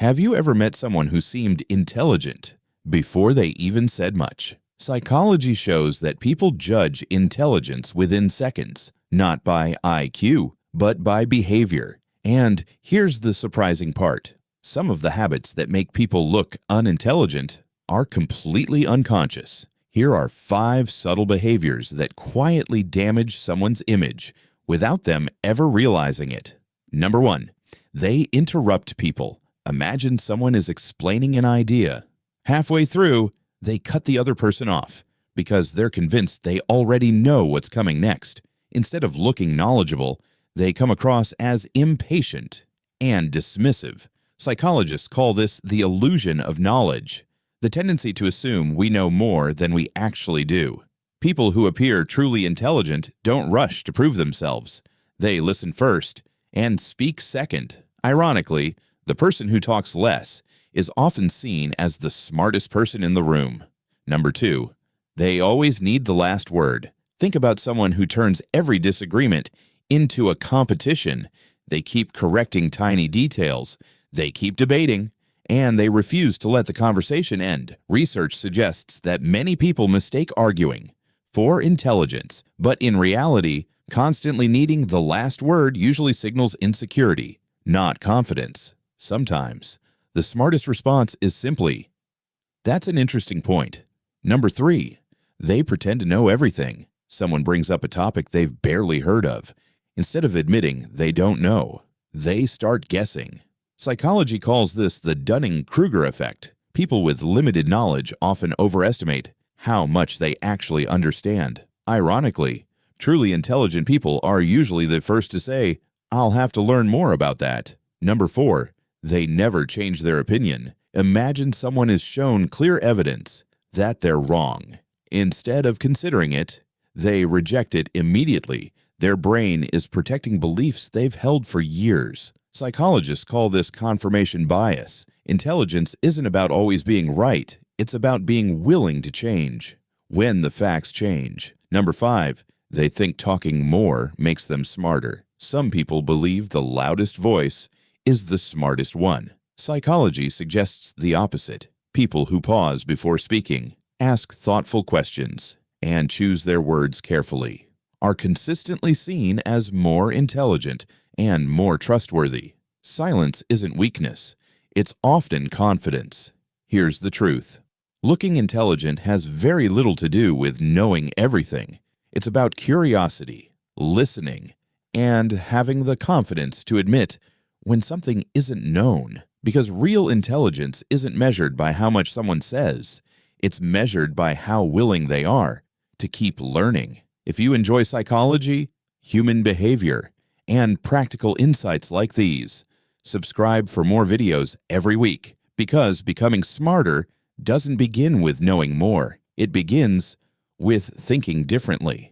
Have you ever met someone who seemed intelligent before they even said much? Psychology shows that people judge intelligence within seconds, not by IQ, but by behavior. And here's the surprising part. Some of the habits that make people look unintelligent are completely unconscious. Here are 5 subtle behaviors that quietly damage someone's image without them ever realizing it. Number 1, they interrupt people. Imagine someone is explaining an idea. Halfway through, they cut the other person off because they're convinced they already know what's coming next. Instead of looking knowledgeable, they come across as impatient and dismissive. Psychologists call this the illusion of knowledge, the tendency to assume we know more than we actually do. People who appear truly intelligent don't rush to prove themselves. They listen first and speak second. Ironically, the person who talks less is often seen as the smartest person in the room. Number 2, they always need the last word. Think about someone who turns every disagreement into a competition. They keep correcting tiny details. They keep debating, and they refuse to let the conversation end. Research suggests that many people mistake arguing for intelligence, but in reality, constantly needing the last word usually signals insecurity, not confidence. Sometimes, the smartest response is simply, "That's an interesting point." Number 3, they pretend to know everything. Someone brings up a topic they've barely heard of. Instead of admitting they don't know, they start guessing. Psychology calls this the Dunning-Kruger effect. People with limited knowledge often overestimate how much they actually understand. Ironically, truly intelligent people are usually the first to say, "I'll have to learn more about that." Number 4, they never change their opinion. Imagine someone is shown clear evidence that they're wrong. Instead of considering it, they reject it immediately. Their brain is protecting beliefs they've held for years. Psychologists call this confirmation bias. Intelligence isn't about always being right. It's about being willing to change when the facts change. Number 5, they think talking more makes them smarter. Some people believe the loudest voice is the smartest one. Psychology suggests the opposite. People who pause before speaking, ask thoughtful questions, and choose their words carefully are consistently seen as more intelligent and more trustworthy. Silence isn't weakness. It's often confidence. Here's the truth. Looking intelligent has very little to do with knowing everything. It's about curiosity, listening, and having the confidence to admit when something isn't known. Because real intelligence isn't measured by how much someone says. It's measured by how willing they are to keep learning. If you enjoy psychology, human behavior, and practical insights like these, subscribe for more videos every week, because becoming smarter doesn't begin with knowing more. It begins with thinking differently.